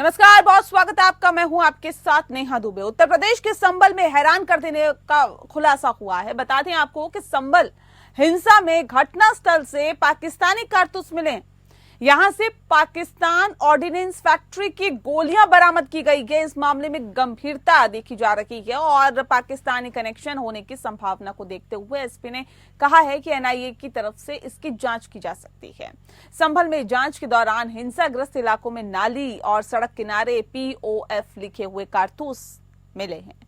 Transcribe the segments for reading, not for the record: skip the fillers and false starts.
नमस्कार, बहुत स्वागत है आपका। मैं हूं आपके साथ नेहा दुबे। उत्तर प्रदेश के संभल में हैरान कर देने का खुलासा हुआ है। बता दें आपको कि संभल हिंसा में घटनास्थल से पाकिस्तानी कारतूस मिले। यहां से पाकिस्तान ऑर्डिनेंस फैक्ट्री की गोलियां बरामद की गई है। इस मामले में गंभीरता देखी जा रही है और पाकिस्तानी कनेक्शन होने की संभावना को देखते हुए एसपी ने कहा है कि एनआईए की तरफ से इसकी जांच की जा सकती है। संभल में जांच के दौरान हिंसाग्रस्त इलाकों में नाली और सड़क किनारे POF लिखे हुए कारतूस मिले हैं।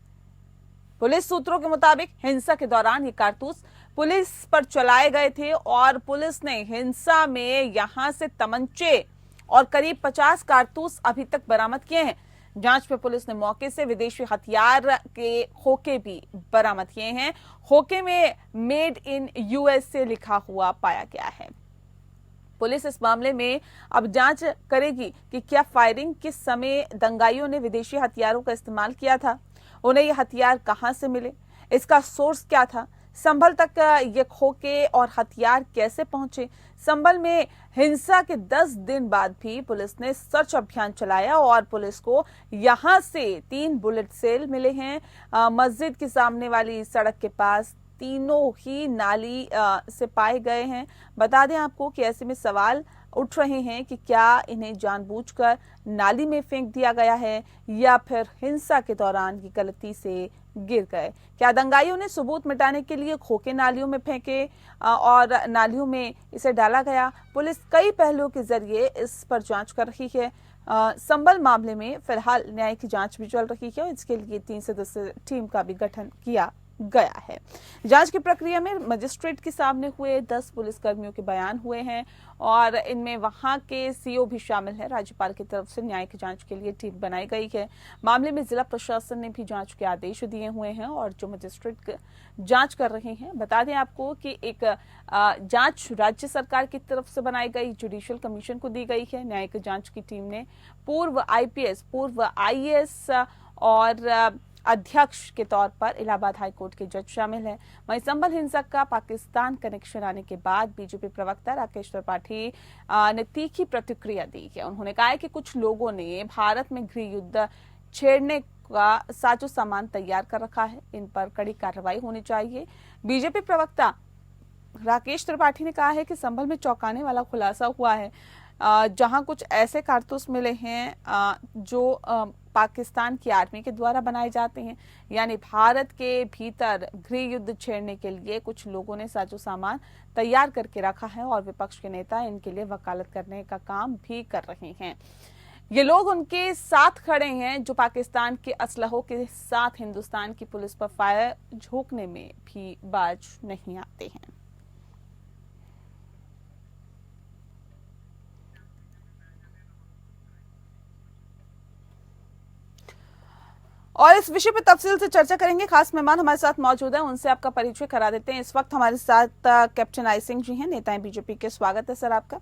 पुलिस सूत्रों के मुताबिक हिंसा के दौरान ये कारतूस पुलिस पर चलाए गए थे और पुलिस ने हिंसा में यहां से तमंचे और करीब 50 कारतूस अभी तक बरामद किए हैं। जांच में पुलिस ने मौके से विदेशी हथियार के खोखे भी बरामद किए हैं। खोखे में मेड इन USA लिखा हुआ पाया गया है। पुलिस इस मामले में अब जांच करेगी कि क्या फायरिंग किस समय दंगाइयों ने विदेशी हथियारों का इस्तेमाल किया था, उन्हें ये हथियार कहां से मिले, इसका सोर्स क्या था, संभल तक ये खोखे और हथियार कैसे पहुंचे। संभल में हिंसा के 10 दिन बाद भी पुलिस ने सर्च अभियान चलाया और पुलिस को यहां से 3 बुलेट सेल मिले हैं। मस्जिद के सामने वाली सड़क के पास तीनों ही नाली से पाए गए हैं। बता दें आपको कि ऐसे में सवाल उठ रहे हैं कि क्या इन्हें जानबूझकर नाली में फेंक दिया गया है या फिर हिंसा के दौरान ये गलती से गिर गए। क्या दंगाइयों ने सबूत मिटाने के लिए खोखे नालियों में फेंके और नालियों में इसे डाला गया। पुलिस कई पहलुओं के जरिए इस पर जांच कर रही है। संभल मामले में फिलहाल न्याय की जांच भी चल रही है। इसके लिए 3 सदस्यीय टीम का भी गठन किया गया है। जांच की प्रक्रिया में मजिस्ट्रेट के सामने हुए 10 पुलिसकर्मियों के बयान हुए हैं और इनमें वहां के CO भी शामिल है। राज्यपाल की तरफ से न्याय की जांच के लिए टीम बनाई गई है। मामले में जिला प्रशासन ने भी जांच के आदेश दिए हुए हैं और जो मजिस्ट्रेट जांच कर रहे हैं। बता दें आपको कि एक जांच राज्य सरकार की तरफ से बनाई गई जुडिशियल कमीशन को दी गई है। न्यायिक जांच की टीम ने पूर्व IPS, पूर्व IAS और अध्यक्ष के तौर पर इलाहाबाद हाईकोर्ट के जज शामिल हैं। वहीं संभल हिंसा का पाकिस्तान कनेक्शन आने के बाद बीजेपी प्रवक्ता राकेश त्रिपाठी ने तीखी प्रतिक्रिया दी है। उन्होंने कहा है कि कुछ लोगों ने भारत में गृह युद्ध छेड़ने का साजो सामान तैयार कर रखा है, इन पर कड़ी कार्रवाई होनी चाहिए। बीजेपी प्रवक्ता राकेश त्रिपाठी ने कहा है कि संभल में चौंकाने वाला खुलासा हुआ है, जहां कुछ ऐसे कारतूस मिले हैं जो पाकिस्तान की आर्मी के द्वारा बनाए जाते हैं। यानी भारत के भीतर गृह युद्ध छेड़ने के लिए कुछ लोगों ने साजो सामान तैयार करके रखा है और विपक्ष के नेता इनके लिए वकालत करने का काम भी कर रहे हैं। ये लोग उनके साथ खड़े हैं जो पाकिस्तान के असलहों के साथ हिंदुस्तान की पुलिस पर फायर झोंकने में भी बाज नहीं आते हैं। और इस विषय पर तफसील से चर्चा करेंगे। खास मेहमान हमारे साथ मौजूद हैं, उनसे आपका परिचय करा देते हैं। इस वक्त हमारे साथ कैप्टन आई सिंह जी हैं, नेता हैं बीजेपी के। स्वागत है सर आपका।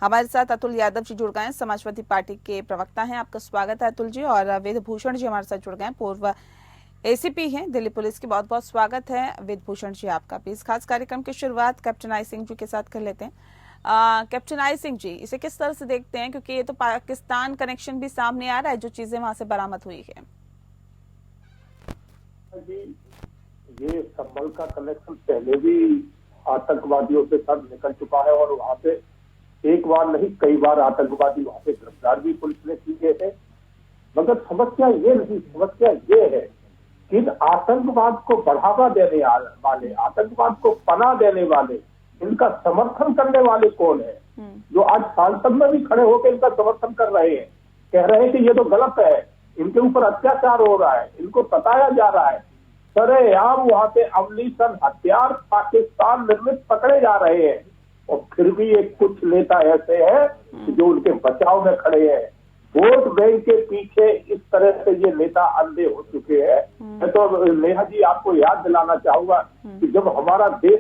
हमारे साथ अतुल यादव जी जुड़ गए हैं, समाजवादी पार्टी के प्रवक्ता हैं। आपका स्वागत है अतुल जी। और वेद भूषण जी हमारे साथ जुड़ गए हैं, पूर्व ACP हैं दिल्ली पुलिस की। बहुत बहुत स्वागत है वेद भूषण जी आपका भी। इस खास कार्यक्रम की शुरुआत कैप्टन आई सिंह जी के साथ कर लेते हैं। कैप्टन आई सिंह जी, इसे किस तरह से देखते हैं, क्योंकि ये तो पाकिस्तान कनेक्शन भी सामने आ रहा है, जो चीजें वहां से बरामद हुई है। जी, ये संभल का कनेक्शन पहले भी आतंकवादियों से सब निकल चुका है और वहां पे एक बार नहीं कई बार आतंकवादी वहां पे गिरफ्तार भी पुलिस ने किए थे। मगर समस्या ये है कि आतंकवाद को बढ़ावा देने वाले, आतंकवाद को पनाह देने वाले, इनका समर्थन करने वाले कौन है, जो आज संसद में भी खड़े होकर इनका समर्थन कर रहे हैं, कह रहे हैं कि ये तो गलत है, इनके ऊपर अत्याचार हो रहा है, इनको सताया जा रहा है। सरेआम वहां पे अमलीसन हथियार पाकिस्तान निर्मित पकड़े जा रहे हैं और फिर भी एक कुछ नेता ऐसे हैं जो उनके बचाव में खड़े हैं। वोट बैंक के पीछे इस तरह से ये नेता अंधे हो चुके हैं। मैं तो नेहा जी आपको याद दिलाना चाहूंगा कि जब हमारा देश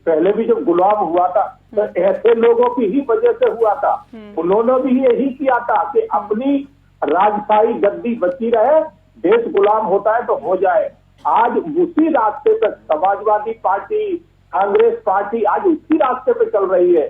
पहले भी जब गुलाम हुआ था तो ऐसे लोगों की ही वजह से हुआ था। उन्होंने भी यही किया था कि अपनी राजशाही गद्दी बची रहे, देश गुलाम होता है तो हो जाए। आज उसी रास्ते पर समाजवादी पार्टी, कांग्रेस पार्टी आज उसी रास्ते पे चल रही है।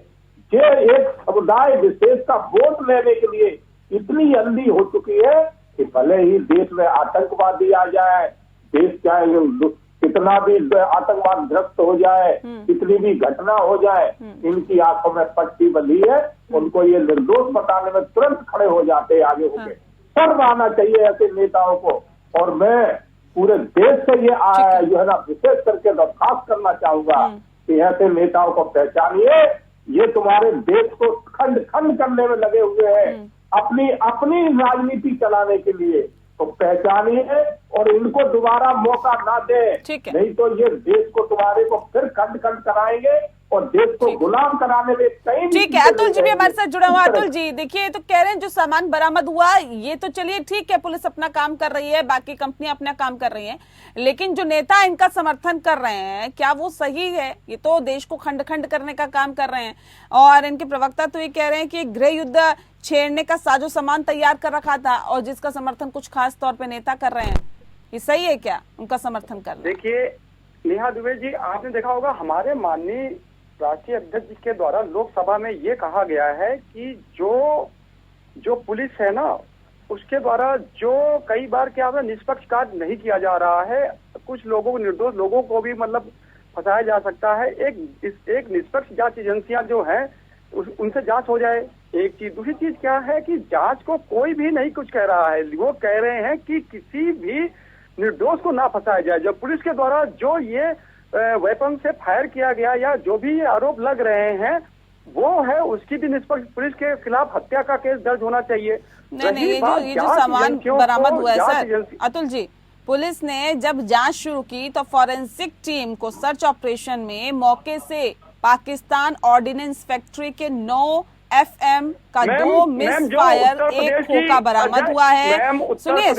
ये एक समुदाय विशेष का वोट लेने के लिए इतनी जल्दी हो चुकी है कि भले ही देश में आतंकवादी आ जाए, देश चाहे कितना भी आतंकवाद ग्रस्त हो जाए, कितनी भी घटना हो जाए, इनकी आंखों में पट्टी बंधी है। उनको ये निर्दोष बताने में तुरंत खड़े हो जाते हैं आगे होके। शर्म आना चाहिए ऐसे नेताओं को। और मैं पूरे देश से ये जो है ना विशेष करके दरखास्त करना चाहूंगा कि ऐसे नेताओं को पहचानिए। ये तुम्हारे देश को खंड खंड करने में लगे हुए हैं अपनी राजनीति चलाने के लिए। तो पहचानिए और इनको दोबारा मौका ना दे, नहीं तो ये देश को तुम्हारे को फिर खंड खंड कराएंगे और देश को गुलाम कराने में कहीं। ठीक है, अतुल जी भी हमारे साथ जुड़ा हुआ। अतुल जी देखिए, तो कह रहे हैं जो सामान बरामद हुआ ये तो चलिए ठीक है, पुलिस अपना काम कर रही है, बाकी कंपनियां अपना काम कर रही हैं, लेकिन जो नेता इनका समर्थन कर रहे हैं क्या वो सही है? ये तो देश को खंड खंड करने का काम कर रहे हैं। और इनके प्रवक्ता तो ये कह रहे हैं कि गृह युद्ध छेड़ने का साजो सामान तैयार कर रखा था और जिसका समर्थन कुछ खास तौर पे नेता कर रहे हैं। ये सही है क्या उनका समर्थन करना? देखिए नेहा दुबे जी, आपने देखा होगा हमारे माननीय राष्ट्रीय अध्यक्ष जी के द्वारा लोकसभा में ये कहा गया है कि जो पुलिस है ना उसके द्वारा जो कई बार क्या है निष्पक्ष कार्य नहीं किया जा रहा है, कुछ लोगों को, निर्दोष लोगों को भी मतलब फंसाया जा सकता है। एक निष्पक्ष जांच एजेंसियां जो है उनसे जांच हो जाए, एक चीज। दूसरी चीज क्या है कि जांच को कोई भी नहीं कुछ कह रहा है, वो कह रहे हैं कि किसी भी निर्दोष को ना फंसाया जाए। जब पुलिस के द्वारा जो ये वेपन से फायर किया गया या जो भी ये आरोप लग रहे हैं वो है, उसकी भी निष्पक्ष पुलिस के खिलाफ हत्या का केस दर्ज होना चाहिए। नहीं, ये जो सामान बरामद हुआ है सर, अतुल जी, पुलिस ने जब जांच शुरू की तो फॉरेंसिक टीम को सर्च ऑपरेशन में मौके से पाकिस्तान ऑर्डिनेंस फैक्ट्री के 9 FM का 2 मिस फायर, एक खोखा बरामद हुआ है। सुनिए,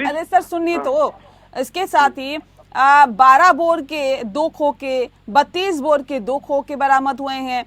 अरे सर सुनिए, तो इसके साथ ही 12 बोर के 2 खोखे, 32 बोर के 2 खोखे बरामद हुए हैं।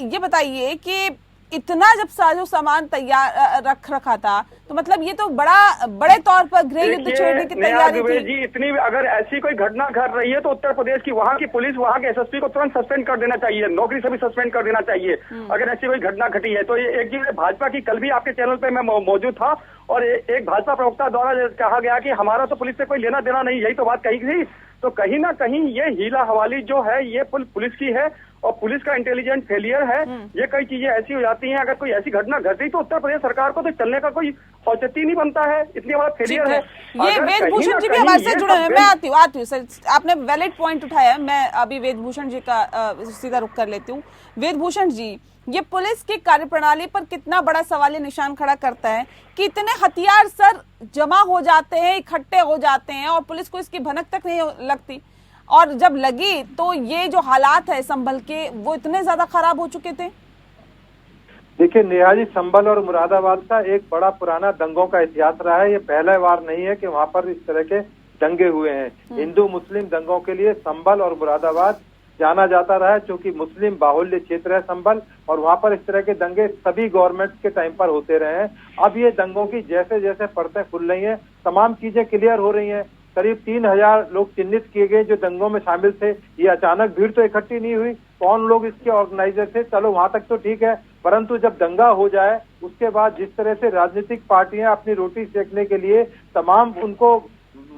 ये बताइए कि इतना जब साजो सामान तैयार रख रखा था तो मतलब ये तो बड़े तौर पर गृह युद्ध छेड़ने की तैयारी थी जी। इतनी अगर ऐसी कोई घटना घट रही है तो उत्तर प्रदेश की वहाँ की पुलिस, वहाँ के SSP को तुरंत सस्पेंड कर देना चाहिए, नौकरी से भी सस्पेंड कर देना चाहिए अगर ऐसी कोई घटना घटी है तो। ये एक चीज भाजपा की, कल भी आपके चैनल पे मैं मौजूद था और एक भाजपा प्रवक्ता द्वारा कहा गया कि हमारा तो पुलिस से कोई लेना देना नहीं, यही तो बात कही थी। तो कहीं ना कहीं ये हीला हवाली जो है ये पुलिस की है और पुलिस का इंटेलिजेंट फेलियर है। ये कई चीजें ऐसी हो जाती हैं, अगर कोई ऐसी घटना घटी तो उत्तर प्रदेश सरकार को तो चलने का कोई औचित्य नहीं बनता है, इतनी बड़ा फेलियर है। ये वेदभूषण जी भी हमारे साथ जुड़े हैं, मैं आती हूँ सर, आपने वैलिड पॉइंट उठाया है, मैं अभी वेदभूषण जी का सीधा रुख कर लेती हूँ। वेदभूषण जी, ये पुलिस की कार्यप्रणाली पर कितना बड़ा सवालिया निशान खड़ा करता है कि इतने हथियार सर जमा हो जाते हैं, इकट्ठे हो जाते हैं और पुलिस को इसकी भनक तक नहीं लगती, और जब लगी तो ये जो हालात है संभल के वो इतने ज्यादा खराब हो चुके थे। देखिए नेहा जी, संभल और मुरादाबाद का एक बड़ा पुराना दंगों का इतिहास रहा है। ये पहला बार नहीं है कि वहाँ पर इस तरह के दंगे हुए हैं। हिंदू मुस्लिम दंगों के लिए संभल और मुरादाबाद जाना जाता रहा है, क्योंकि मुस्लिम बाहुल्य क्षेत्र है संभल, और वहाँ पर इस तरह के दंगे सभी गवर्नमेंट के टाइम पर होते रहे हैं। अब ये दंगों की जैसे जैसे परतें खुल रही हैं, तमाम चीजें क्लियर हो रही हैं। करीब 3000 लोग चिन्हित किए गए जो दंगों में शामिल थे। ये अचानक भीड़ तो इकट्ठी नहीं हुई, कौन लोग इसके ऑर्गेनाइजर थे, चलो वहां तक तो ठीक है, परंतु जब दंगा हो जाए उसके बाद जिस तरह से राजनीतिक पार्टियां अपनी रोटी सेकने के लिए तमाम उनको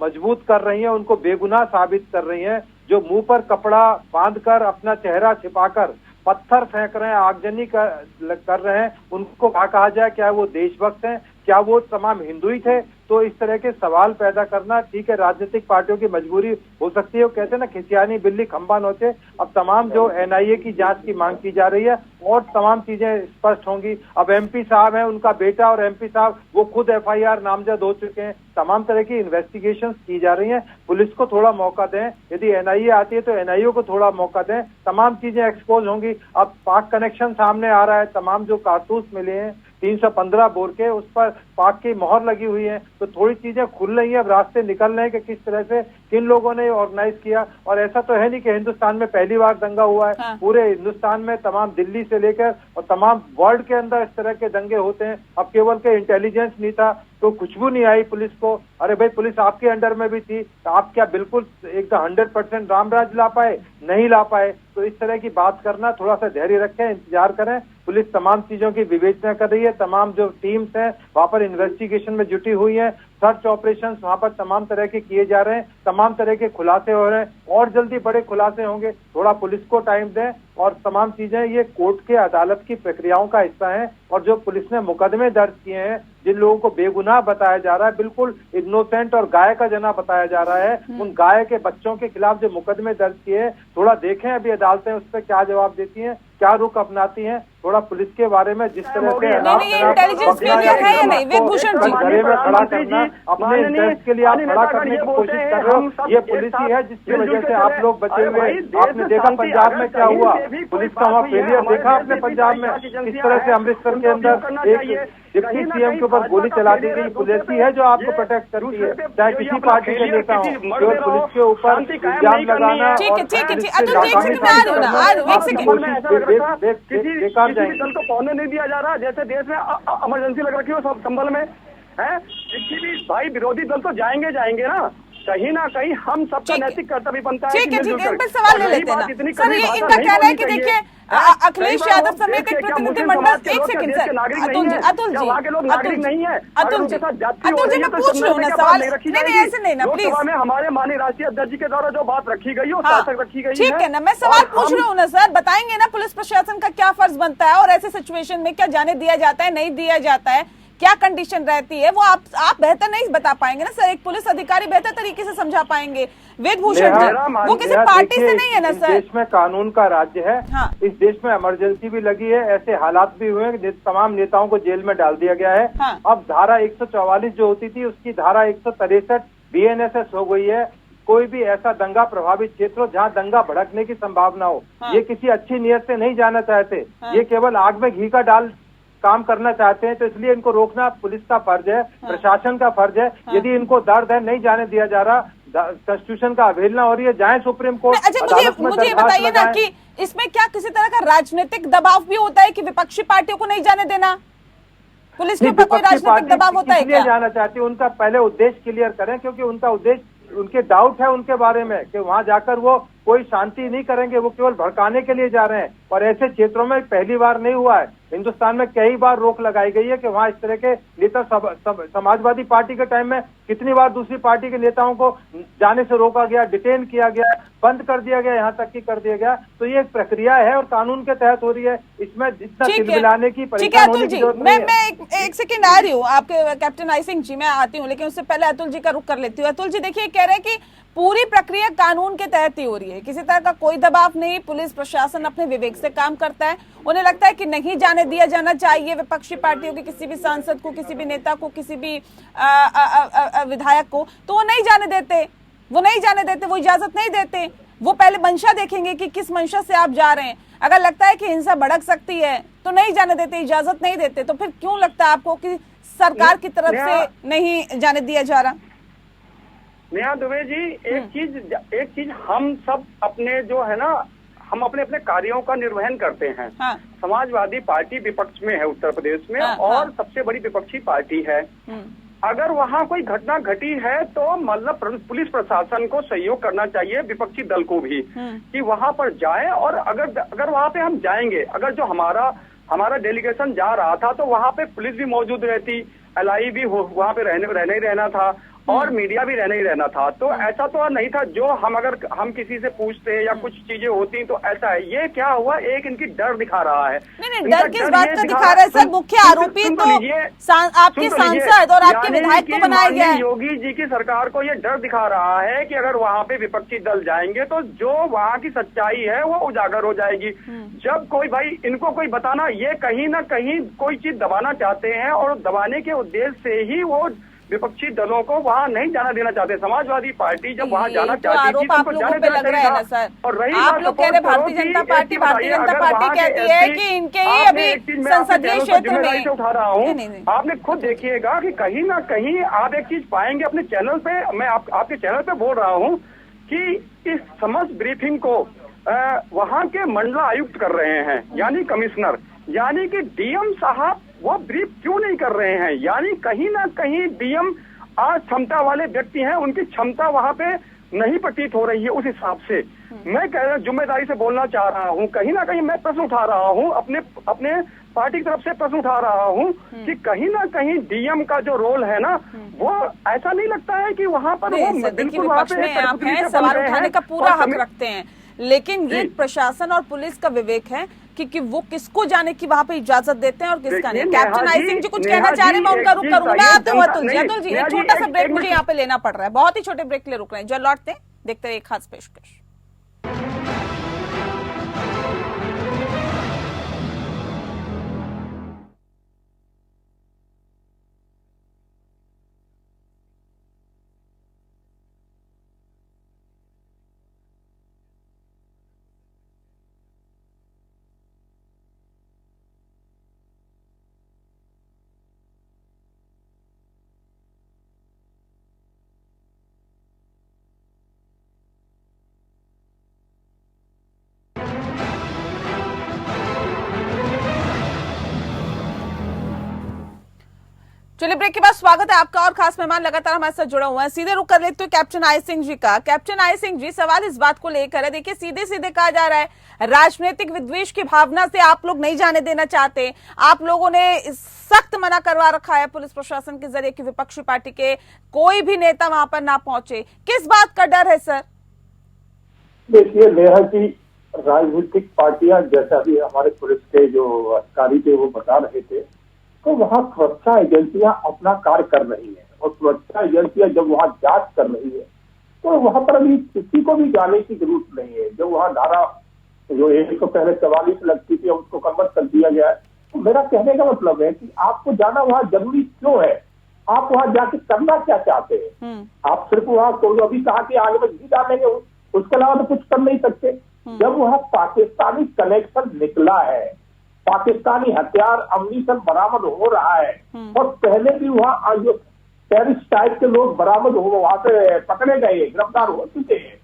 मजबूत कर रही हैं, उनको बेगुनाह साबित कर रही हैं, जो मुंह पर कपड़ा बांधकर अपना चेहरा छिपाकर पत्थर फेंक रहे हैं, आगजनी कर रहे हैं, उनको क्या कहा जाए? क्या वो देशभक्त हैं? क्या वो तमाम हिंदू ही थे? तो इस तरह के सवाल पैदा करना ठीक है, राजनीतिक पार्टियों की मजबूरी हो सकती है। वो कहते हैं ना, खिसियानी बिल्ली खंबा नोचे। अब तमाम जो NIA की जांच की मांग की जा रही है और तमाम चीजें स्पष्ट होंगी। अब MP साहब हैं, उनका बेटा और MP साहब वो खुद FIR नामजद हो चुके हैं। तमाम तरह की इन्वेस्टिगेशन की जा रही है। पुलिस को थोड़ा मौका दें, यदि NIA आती है तो NIA को थोड़ा मौका दें, तमाम चीजें एक्सपोज होंगी। अब पाक कनेक्शन सामने आ रहा है, तमाम जो कारतूस मिले हैं 315 बोर के, उस पर पाक की मोहर लगी हुई है, तो थोड़ी चीजें खुल रही हैं। अब रास्ते निकल रहे हैं कि किस तरह से किन लोगों ने ऑर्गेनाइज किया। और ऐसा तो है नहीं कि हिंदुस्तान में पहली बार दंगा हुआ है। हाँ। पूरे हिंदुस्तान में तमाम दिल्ली से लेकर और तमाम वर्ल्ड के अंदर इस तरह के दंगे होते हैं। अब केवल के इंटेलिजेंस नहीं था तो खुशबू नहीं आई पुलिस को, अरे भाई पुलिस आपके अंडर में भी थी, तो आप क्या बिल्कुल एकदम 100% रामराज ला पाए? नहीं ला पाए। तो इस तरह की बात करना, थोड़ा सा धैर्य रखें, इंतजार करें, पुलिस तमाम चीजों की विवेचना कर रही है, तमाम जो टीम्स हैं वहां पर इन्वेस्टिगेशन में जुटी हुई है, सर्च ऑपरेशंस वहां पर तमाम तरह के किए जा रहे हैं, तमाम तरह के खुलासे हो रहे हैं और जल्दी बड़े खुलासे होंगे। थोड़ा पुलिस को टाइम दें और तमाम चीजें ये कोर्ट के अदालत की प्रक्रियाओं का हिस्सा है। और जो पुलिस ने मुकदमे दर्ज किए हैं, जिन लोगों को बेगुनाह बताया जा रहा है, बिल्कुल इनोसेंट और गाय का जना बताया जा रहा है, उन गाय के बच्चों के खिलाफ जो मुकदमे दर्ज किए, थोड़ा देखें अभी अदालतें उस पर क्या जवाब देती हैं, क्या रुख अपनाती हैं। थोड़ा पुलिस के बारे में जिस तरह से इंटेलिजेंस फेलियर है या नहीं वेदभूषण जी? घरे में खड़ा करना, अपने इंटरेस्ट के लिए आप खड़ा करने की कोशिश कर रहे हो, ये पुलिस ही है जिसकी वजह से आप लोग बचे हुए। आपने देखा पंजाब में क्या हुआ, पुलिस का वहाँ फेलियर देखा आपने पंजाब में, किस तरह से अमृतसर के अंदर एक डिप्टी सीएम के ऊपर गोली चला दी गई। पुलिस ही है जो आपको प्रोटेक्ट करती है, चाहे किसी पार्टी के नेता हो। केवल पुलिस के ऊपर इल्जाम लगाना, ठीक है अतुल जी, एक सेकंड आ रही हूँ ना, एक सेकंड बेकार दल को पहुंचने नहीं दिया जा रहा, जैसे देश में इमरजेंसी लग रखी हो सब संभल में है। किसी भी भाई विरोधी दल तो जाएंगे ना, कहीं ना कहीं हम सबका नैतिक कर्तव्य बनता है। ठीक है इन पर सवाल ले लेते हैं ना सर। ये इनका कहना है कि देखिए अखिलेश यादव समेत एक प्रतिनिधिमंडल, एक सेकंड सर, अतुल जी मैं पूछ रही हूँ ना सवाल। नहीं ऐसे नहीं ना प्लीज, हमारे माननीय राष्ट्रीय अध्यक्ष जी के द्वारा जो बात रखी गई है शासक रखी गई, ठीक है ना। मैं सवाल पूछ रही हूँ ना सर, बताएंगे ना पुलिस प्रशासन का क्या फर्ज बनता है और ऐसे सिचुएशन में क्या जाने दिया जाता है, नहीं दिया जाता है, क्या कंडीशन रहती है, वो आप बेहतर नहीं बता पाएंगे ना सर। एक पुलिस अधिकारी बेहतर तरीके से समझा पाएंगे। वेदभूषण जी, वो किसी पार्टी से नहीं है ना सर। देश में कानून का राज्य है। हाँ। इस देश में इमरजेंसी भी लगी है, ऐसे हालात भी हुए हैं, तमाम नेताओं को जेल में डाल दिया गया है। हाँ। अब धारा 144 जो होती थी उसकी धारा 163 BNSS हो गई है। कोई भी ऐसा दंगा प्रभावित क्षेत्र हो जहाँ दंगा भड़कने की संभावना हो, ये किसी अच्छी नियत से नहीं जाना चाहते, ये केवल आग में घी का डाल काम करना चाहते हैं। तो इसलिए इनको रोकना पुलिस का फर्ज है, प्रशासन का फर्ज है। यदि इनको दर्द है, नहीं जाने दिया जा रहा, कॉन्स्टिट्यूशन का अवहेलना हो रही है, जाए सुप्रीम कोर्ट। अच्छा मुझे बताइए ना कि इसमें क्या किसी तरह का राजनीतिक दबाव भी होता है कि विपक्षी पार्टियों को नहीं जाने देना? पुलिस के ऊपर कोई राजनीतिक दबाव होता है क्या? जाना चाहती है, उनका पहले उद्देश्य क्लियर करें, क्योंकि उनका उद्देश्य, उनके डाउट है उनके बारे में कि वहां जाकर वो कोई शांति नहीं करेंगे, वो केवल भड़काने के लिए जा रहे हैं। और ऐसे क्षेत्रों में पहली बार नहीं हुआ है, हिंदुस्तान में कई बार रोक लगाई गई है कि वहां इस तरह के नेता समाजवादी पार्टी के टाइम में कितनी बार दूसरी पार्टी के नेताओं को जाने से रोका गया, डिटेन किया गया, बंद कर दिया गया, यहाँ तक कि कर दिया गया। तो ये एक प्रक्रिया है और कानून के तहत हो रही है, इसमें जितना चिलमिलाने की परेशान होने की जरूरत नहीं है। मैं एक सेकंड आ रही हूँ आपके कैप्टन आई सिंह जी, मैं आती हूँ, लेकिन उससे पहले अतुल जी का रुख कर लेती हूँ। अतुल जी देखिए, कह रहे हैं कि पूरी प्रक्रिया कानून के तहत ही हो रही है, किसी तरह का कोई दबाव नहीं, पुलिस प्रशासन अपने विवेक से काम करता है। उन्हें लगता है कि नहीं जाने दिया जाना चाहिए विपक्षी पार्टियों के किसी भी सांसद को, किसी भी नेता को, किसी भी विधायक को, तो वो नहीं जाने देते, वो इजाजत नहीं देते। वो पहले मंशा देखेंगे कि किस मंशा से आप जा रहे हैं। अगर लगता है कि हिंसा भड़क सकती है तो नहीं जाने देते, इजाजत नहीं देते। तो फिर क्यों लगता है आपको कि सरकार की तरफ से नहीं जाने दिया जा रहा? नेहा दुबे जी, एक चीज हम सब अपने जो है ना, हम अपने कार्यों का निर्वहन करते हैं। हाँ। समाजवादी पार्टी विपक्ष में है उत्तर प्रदेश में, हाँ, और हाँ। सबसे बड़ी विपक्षी पार्टी है। अगर वहाँ कोई घटना घटी है तो मतलब पुलिस प्रशासन को सहयोग करना चाहिए, विपक्षी दल को भी, कि वहाँ पर जाए। और अगर वहाँ पे हम जाएंगे, अगर जो हमारा डेलीगेशन जा रहा था तो वहाँ पे पुलिस भी मौजूद रहती, LI भी वहाँ पे रहना ही रहना था, और मीडिया भी रहना ही रहना था। तो ऐसा तो नहीं था जो अगर हम किसी से पूछते या कुछ चीजें होती तो ऐसा है। ये क्या हुआ, एक इनकी डर दिखा रहा है। नहीं, डर किस बात का दिखा रहा है सर? मुख्य आरोपी तो आपके सांसद और आपके विधायक को बनाया गया है। योगी जी की सरकार को ये डर दिखा रहा है कि अगर वहाँ पे विपक्षी दल जाएंगे तो जो वहाँ की सच्चाई है वो उजागर हो जाएगी। जब कोई भाई इनको कोई बताना, ये कहीं ना कहीं कोई चीज दबाना चाहते हैं, और दबाने के उद्देश्य से ही वो विपक्षी दलों को वहाँ नहीं जाना देना चाहते। समाजवादी पार्टी जब वहाँ जाना चाहती थी तो आप लोगों पे लग रहा है ना सर। और रही आप लोग कह रहे भारतीय जनता पार्टी कहती है कि इनके ही अभी संसदीय क्षेत्र में उठा रहा हूँ। आपने खुद देखिएगा कि कहीं ना कहीं आप एक चीज पाएंगे अपने चैनल पे, मैं आपके चैनल पे बोल रहा हूँ कि इस समस्त ब्रीफिंग को वहाँ के मंडला आयुक्त कर रहे हैं, यानी कमिश्नर, यानी कि DM साहब वो ब्रीफ क्यों नहीं कर रहे हैं। यानी कहीं ना कहीं DM आज क्षमता वाले व्यक्ति हैं, उनकी क्षमता वहाँ पे नहीं प्रतीत हो रही है उस हिसाब से। मैं कह रहा जिम्मेदारी से बोलना चाह रहा हूँ, कहीं ना कहीं मैं प्रश्न उठा रहा हूँ, अपने पार्टी की तरफ से प्रश्न उठा रहा हूँ कि कहीं ना कहीं डीएम का जो रोल है ना, वो ऐसा नहीं लगता है कि वहाँ पर वो बिल्कुल वहाँ पे आप हैं, सवाल उठाने का पूरा हक रखते हैं, लेकिन ये प्रशासन और पुलिस का विवेक है कि वो किसको जाने की वहाँ पे इजाजत देते हैं और किसका नहीं। कैप्टन आई सिंह जी कुछ कहना चाह रहे हैं, मैं उनका रुख करूंगा। मैं आती हूँ अतुल जी, एक छोटा सा ब्रेक मुझे यहाँ पे लेना पड़ रहा है, बहुत ही छोटे ब्रेक के लिए रुक रहे हैं। जो लौटते हैं देखते हैं एक खास पेशकश। चलिए ब्रेक के बाद स्वागत है आपका और खास मेहमान लगातार हमारे साथ जुड़ा हुआ है। सीधे रुक कर लेते हैं कैप्टन आई सिंह जी का। कैप्टन आई सिंह जी, सवाल इस बात को लेकर है, देखिए सीधे सीधे कहा जा रहा है राजनीतिक विद्वेष की भावना से आप लोग नहीं जाने देना चाहते, आप लोगों ने सख्त मना करवा रखा है पुलिस प्रशासन के जरिए कि विपक्षी पार्टी के कोई भी नेता वहां पर ना पहुंचे, किस बात का डर है सर? देखिए नेहा जी, राजनीतिक पार्टियां, जैसा भी हमारे पुलिस के जो अधिकारी थे वो बता रहे थे, तो वहाँ सुरक्षा एजेंसियां अपना कार्य कर रही है और सुरक्षा एजेंसियां जब वहाँ जांच कर रही है तो वहाँ पर अभी किसी को भी जाने की जरूरत नहीं है। जो वहाँ धारा जो 144 लगती थी उसको कन्वर्ट कर दिया गया है। तो मेरा कहने का मतलब है कि आपको जाना वहाँ जरूरी क्यों है, आप वहाँ जाके करना क्या चाहते हैं? आप सिर्फ वहाँ तो अभी कहा कि आगे में घी डालेंगे, उसके अलावा तो कुछ कर नहीं सकते। जब वहाँ पाकिस्तानी कनेक्शन निकला है, पाकिस्तानी हथियार अमनीशन बरामद हो रहा है और पहले भी वहाँ जो टेररिस्ट टाइप के लोग बरामद हो वहां से पकड़े गए, गिरफ्तार हो चुके हैं,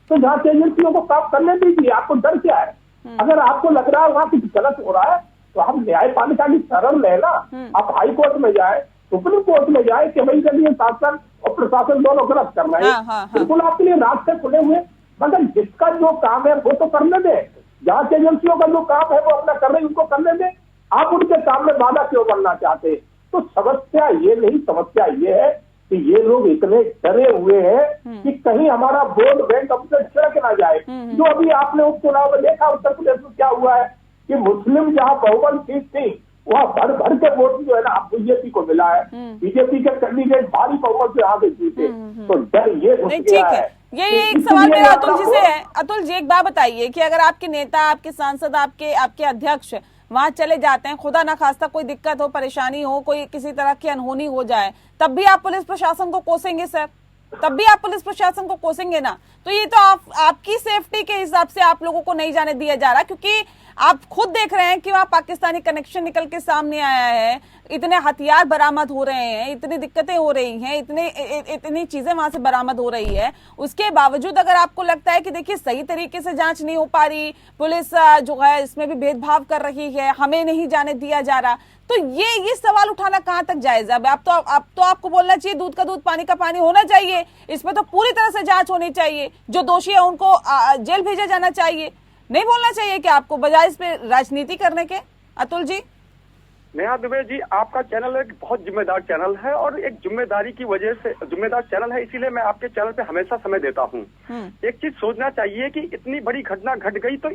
तो जांच एजेंसियों को काम करने दीजिए। आपको डर क्या है? अगर आपको लग रहा है वहाँ कुछ गलत हो रहा है तो आप न्यायपालिका की शरण लेना, आप हाई कोर्ट में जाए, सुप्रीम कोर्ट में जाए कि भाई चलिए शासन और प्रशासन दोनों गलत कर रहे हैं। बिल्कुल आपके लिए रास्ते खुले हुए, मगर जिसका जो काम है वो तो करने दे। जांच एजेंसियों का जो काम है वो अपना कर रहे, उनको करने दे। आप उनके सामने बाधा क्यों बनना चाहते हैं? तो समस्या ये नहीं, समस्या ये है कि ये लोग इतने डरे हुए हैं कि कहीं हमारा वोट बैंक अपने छिड़क ना जाए। जो अभी आपने उपचुनाव में देखा उत्तर प्रदेश में क्या हुआ है कि मुस्लिम जहां बहुमत सीट थी वहां भर भर के वोट जो है ना बीजेपी को मिला है। बीजेपी के कैंडिडेट भारी बहुमत से आगे जीते, तो डर ये घुस गया है। ये एक सवाल मेरा अतुल जी से है। अतुल जी, एक बात बताइए कि अगर आपके नेता, आपके सांसद, आपके अध्यक्ष वहां चले जाते हैं, खुदा ना खास्ता कोई दिक्कत हो, परेशानी हो, कोई किसी तरह की अनहोनी हो जाए, तब भी आप पुलिस प्रशासन को कोसेंगे सर? तब भी आप पुलिस प्रशासन को कोसेंगे ना? तो ये तो आपकी सेफ्टी के हिसाब से आप लोगों को नहीं जाने दिया जा रहा, क्योंकि आप खुद देख रहे हैं कि वहां पाकिस्तानी कनेक्शन निकल के सामने आया है, इतने हथियार बरामद हो रहे हैं, इतनी दिक्कतें हो रही हैं, इतनी चीजें वहां से बरामद हो रही है। उसके बावजूद अगर आपको लगता है कि देखिए सही तरीके से जांच नहीं हो पा रही, पुलिस जो है इसमें भी भेदभाव कर रही है, हमें नहीं जाने दिया जा रहा, तो ये सवाल उठाना कहां तक जायज है? अब तो आपको बोलना चाहिए दूध का दूध पानी का पानी होना चाहिए, इसमें तो पूरी तरह से जांच होनी चाहिए, जो दोषी है उनको जेल भेजा जाना चाहिए, नहीं बोलना चाहिए कि आपको बजाय इस पे राजनीति करने के? अतुल जी। नेहा दुबे जी, आपका चैनल एक बहुत जिम्मेदार चैनल है और एक जिम्मेदारी की वजह से जिम्मेदार चैनल है, इसीलिए मैं आपके चैनल पे हमेशा समय देता हूँ। एक चीज सोचना चाहिए कि इतनी बड़ी घटना घट गई तो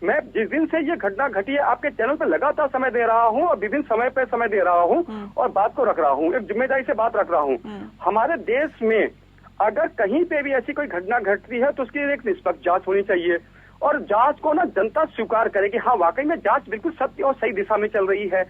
मैं जिस दिन से ये घटना घटी है आपके चैनल पे लगातार समय दे रहा हूँ और विभिन्न समय पे समय दे रहा हूँ और बात को रख रहा हूँ, एक जिम्मेदारी से बात रख रहा हूँ। हमारे देश में अगर कहीं पे भी ऐसी कोई घटना घटती है तो उसकी एक निष्पक्ष जांच होनी चाहिए और जांच को ना जनता स्वीकार करे कि हाँ वाकई में जांच बिल्कुल सत्य और सही दिशा में चल रही है।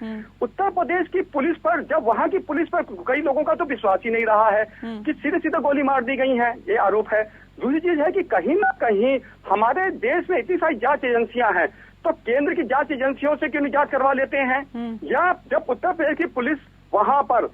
उत्तर प्रदेश की पुलिस पर, जब वहाँ की पुलिस पर कई लोगों का तो विश्वास ही नहीं रहा है कि सीधे सीधे गोली मार दी गई है, ये आरोप है। दूसरी चीज है कि कहीं ना कहीं हमारे देश में इतनी सारी जांच एजेंसियां हैं, तो केंद्र की जांच एजेंसियों से क्यों नहीं जांच करवा लेते हैं? या जब उत्तर प्रदेश की पुलिस वहां पर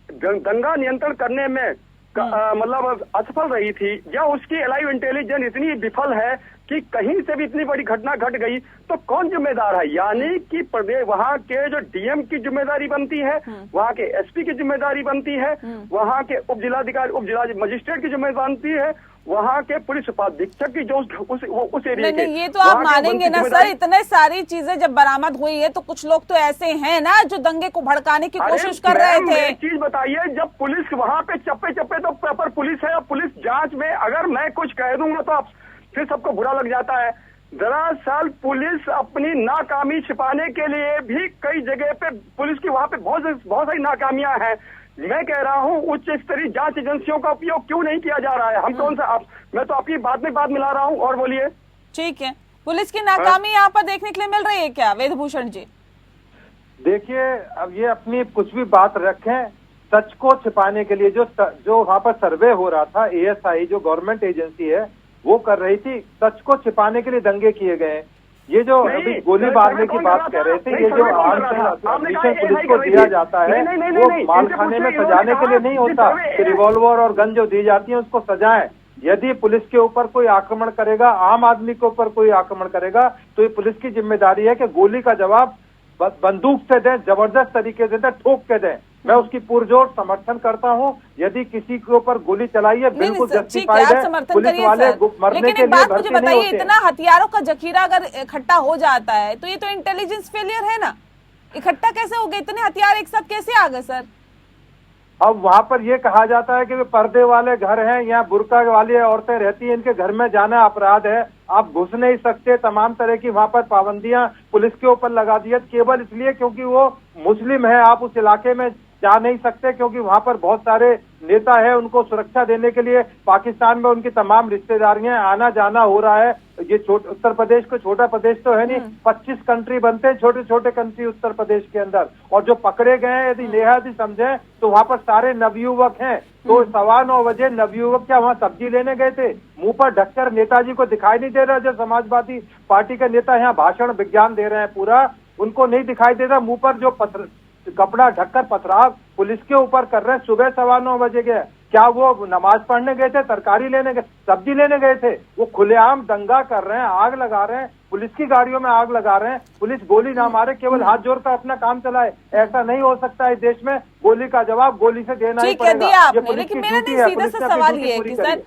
दंगा नियंत्रण करने में मतलब असफल रही थी, या उसकी लाइव इंटेलिजेंस इतनी विफल है कि कहीं से भी इतनी बड़ी घटना घट गई, तो कौन जिम्मेदार है? यानी कि प्रदेश वहाँ के जो डीएम की जिम्मेदारी बनती है, वहाँ के एसपी की जिम्मेदारी बनती है, वहाँ के उप जिला मजिस्ट्रेट की जिम्मेदारी बनती है वहाँ के पुलिस उपाधीक्षक की जो उस एरिया नहीं, ये तो आप मानेंगे ना सर, इतने सारी चीजें जब बरामद हुई है तो कुछ लोग तो ऐसे हैं ना जो दंगे को भड़काने की कोशिश कर रहे थे। एक चीज बताइए, जब पुलिस वहाँ पे चप्पे चप्पे तो प्रॉपर पुलिस है, पुलिस जांच में अगर मैं कुछ कह दूंगा तो आप फिर सबको बुरा लग जाता है। दरअसल पुलिस अपनी नाकामी छिपाने के लिए भी कई जगह पे पुलिस की वहाँ पे बहुत सारी नाकामियां हैं। मैं कह रहा हूँ उच्च स्तरीय जांच एजेंसियों का उपयोग क्यों नहीं किया जा रहा है? हम कौन सा मैं तो आपकी बात में बात मिला रहा हूँ। और बोलिए। ठीक है, पुलिस की नाकामी यहाँ पर देखने के लिए मिल रही है क्या वेदभूषण जी? देखिए, अब ये अपनी कुछ भी बात रखें, सच को छिपाने के लिए जो वहाँ पर सर्वे हो रहा था, ASI जो गवर्नमेंट एजेंसी है वो कर रही थी, सच को छिपाने के लिए दंगे किए गए। ये जो अभी गोली मारने की बात कह रहे थे, ये जो मिशन पुलिस को दिया जाता है वो मालखाने में सजाने के लिए नहीं होता कि रिवॉल्वर और गन जो दी जाती है उसको सजाएं। यदि पुलिस के ऊपर कोई आक्रमण करेगा, आम आदमी के ऊपर कोई आक्रमण करेगा, तो ये पुलिस की जिम्मेदारी है कि गोली का जवाब बंदूक से दें, जबरदस्त तरीके से दें, ठोक के दें। मैं उसकी पुरजोर समर्थन करता हूँ। यदि किसी के ऊपर गोली चलाई है बिल्कुल जस्टिफाइड है, पुलिस वाले मरने के लिए भर्ती नहीं होते। इतना हथियारों का जखीरा अगर इकट्ठा हो जाता है तो ये तो इंटेलिजेंस फेलियर है ना। इकट्ठा कैसे हो गए, इतने हथियार एक साथ कैसे आ गए सर? अब वहाँ पर ये कहा जाता है कि वे पर्दे वाले घर हैं, यहाँ बुर्का वाली औरतें रहती हैं, इनके घर में जाना अपराध है, आप घुस नहीं सकते। तमाम तरह की वहाँ पर पाबंदियां पुलिस के ऊपर लगा दी है, केवल इसलिए क्योंकि वो मुस्लिम है। आप उस इलाके में जा नहीं सकते क्योंकि वहाँ पर बहुत सारे नेता है, उनको सुरक्षा देने के लिए पाकिस्तान में उनकी तमाम रिश्तेदारियां आना जाना हो रहा है। ये उत्तर प्रदेश को छोटा प्रदेश तो है नहीं, 25 कंट्री बनते हैं, छोटे छोटे कंट्री उत्तर प्रदेश के अंदर। और जो पकड़े गए हैं, यदि नेहादी समझे तो वहाँ पर सारे नवयुवक हैं। तो 9:15 बजे नवयुवक क्या वहाँ सब्जी लेने गए थे? मुंह पर ढककर नेताजी को दिखाई नहीं दे रहा जो समाजवादी पार्टी के नेता यहाँ भाषण विज्ञान दे रहे हैं पूरा, उनको नहीं दिखाई दे रहा? मुंह पर जो कपड़ा ढककर पथराव पुलिस के ऊपर कर रहे हैं। सुबह 9:15 बजे गए, क्या वो नमाज पढ़ने गए थे, तरकारी लेने गए, सब्जी लेने गए थे? वो खुलेआम दंगा कर रहे हैं, आग लगा रहे हैं, पुलिस की गाड़ियों में आग लगा रहे हैं। पुलिस गोली ना मारे, केवल हाथ जोड़कर अपना काम चलाए, ऐसा नहीं हो सकता है। इस देश में गोली का जवाब गोली से देना ही पड़ेगा। लेकिन मेरा सीधा सा सवाल ये है कि सर,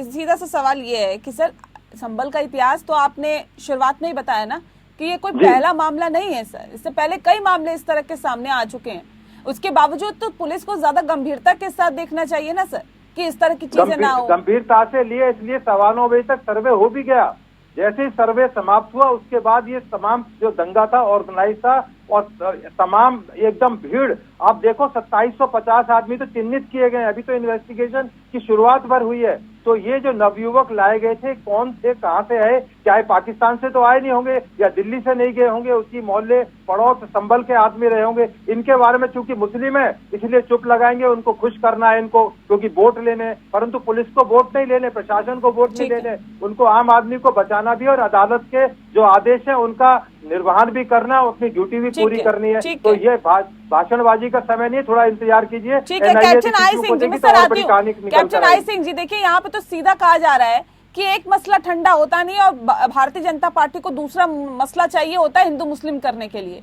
सीधा सा सवाल ये है कि सर, संभल का इतिहास तो आपने शुरुआत में ही बताया ना कि ये कोई पहला मामला नहीं है सर, इससे पहले कई मामले इस तरह के सामने आ चुके हैं। उसके बावजूद तो पुलिस को ज्यादा गंभीरता के साथ देखना चाहिए ना सर, कि इस तरह की चीजें ना हो। गंभीरता से लिए इसलिए 9:15 बजे तक सर्वे हो भी गया। जैसे ही सर्वे समाप्त हुआ उसके बाद ये तमाम जो दंगा था ऑर्गेनाइज था और तमाम एकदम भीड़। आप देखो 2750 आदमी तो चिन्हित किए गए, अभी तो इन्वेस्टिगेशन की शुरुआत भर हुई है। तो ये जो नवयुवक लाए गए थे, कौन थे, कहाँ से आए? क्या पाकिस्तान से तो आए नहीं होंगे या दिल्ली से नहीं गए होंगे, उसी मोहल्ले पड़ोस संभल के आदमी रहे होंगे। इनके बारे में चूंकि मुस्लिम है इसलिए चुप लगाएंगे, उनको खुश करना है इनको, क्योंकि वोट लेने। परंतु पुलिस को वोट नहीं लेने, प्रशासन को वोट नहीं लेने, उनको आम आदमी को बचाना भी और अदालत के जो आदेश है उनका निर्वहन भी करना, अपनी ड्यूटी भी पूरी करनी है। तो ये भाषणबाजी का समय नहीं, थोड़ा इंतजार कीजिए। ठीक है, कैप्टन आई सिंह जी, मैं सर आती हूँ। कैप्टन आई सिंह जी, देखिए यहाँ पे तो सीधा कहा जा रहा है कि एक मसला ठंडा होता नहीं और भारतीय जनता पार्टी को दूसरा मसला चाहिए होता है हिंदू मुस्लिम करने के लिए।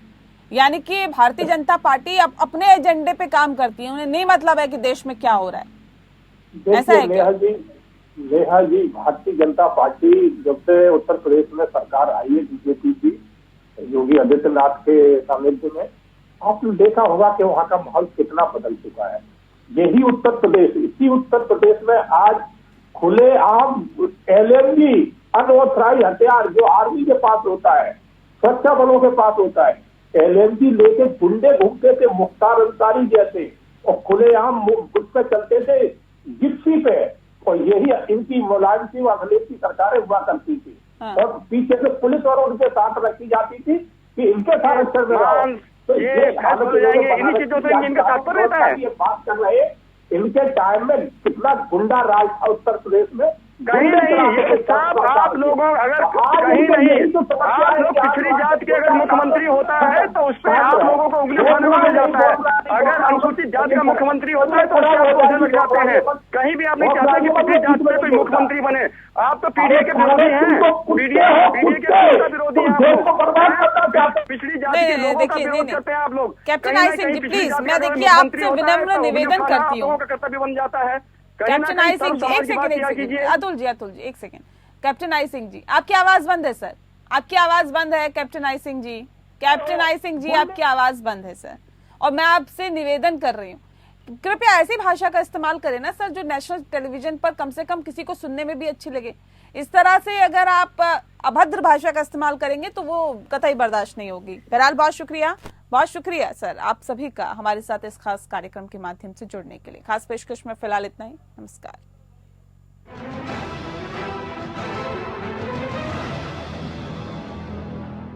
यानी कि भारतीय जनता पार्टी अपने एजेंडे पे काम करती है, उन्हें नहीं मतलब है कि देश में क्या हो रहा है। ऐसा है क्या? नेहा जी, भारतीय जनता पार्टी जब से उत्तर प्रदेश में सरकार आई है बीजेपी की, योगी आदित्यनाथ के सानिध्य में, आपने देखा होगा कि वहाँ का माहौल कितना बदल चुका है। यही उत्तर प्रदेश, इसी उत्तर प्रदेश में आज खुलेआम LMG अनऑथराइज हथियार जो आर्मी के पास होता है, सुरक्षा बलों के पास होता है, LMG लेके गुंडे घूमते थे मुख्तार अंसारी जैसे, और खुलेआम उस पे चलते थे जिप्सी पे। और यही इनकी मुलायम सिंह अखिलेश की सरकारें हुआ करती थी। और पीछे से पुलिस और उनके साथ रखी जाती थी कि इनके संरक्षण में रहो। तो ये बात कर रहे, इनके टाइम में कितना गुंडा राज था उत्तर प्रदेश में। कहीं नहीं आप लोगों, अगर कहीं नहीं आप लोग पिछड़ी जात के अगर मुख्यमंत्री होता है तो उस पर आप लोगों को उंगली उठाने में मिल जाता है। अगर अनुसूचित जात का मुख्यमंत्री होता है तो उससे आप सोचने लग जाते हैं। कहीं भी आप नहीं चाहते कि पिछड़ी जात में कोई मुख्यमंत्री बने। आप तो पीडीए के विरोधी हैं, पीडीए के विरोधी हैं आप लोग, पिछड़ी जात के लोगों का विरोध करते हैं आप लोग। Captain I Singh ji please, मैं देखिए आपसे विनम्र निवेदन करती हूँ, कर्तव्य बन जाता है। कहीं ना कैप्टन कहीं आई सिंह जी, सर्वसमाज एक की बात सेकंड, किया एक सेकंड, कीजिए। अतुल जी, एक second. Captain I Singh ji, आपकी आवाज बंद है सर, आपकी आवाज बंद है captain I Singh ji, captain I Singh ji आपकी आवाज बंद है सर। और मैं आपसे निवेदन कर रही हूँ, कृपया ऐसी भाषा का इस्तेमाल करें ना सर जो नेशनल टेलीविजन पर कम से कम किसी को सुनने में भी अच्छी लगे। इस तरह से अगर आप अभद्र भाषा का इस्तेमाल करेंगे तो वो कतई बर्दाश्त नहीं होगी। बहरहाल बहुत शुक्रिया सर आप सभी का हमारे साथ इस खास कार्यक्रम के माध्यम से जुड़ने के लिए। खास पेशकश में फिलहाल इतना ही। नमस्कार।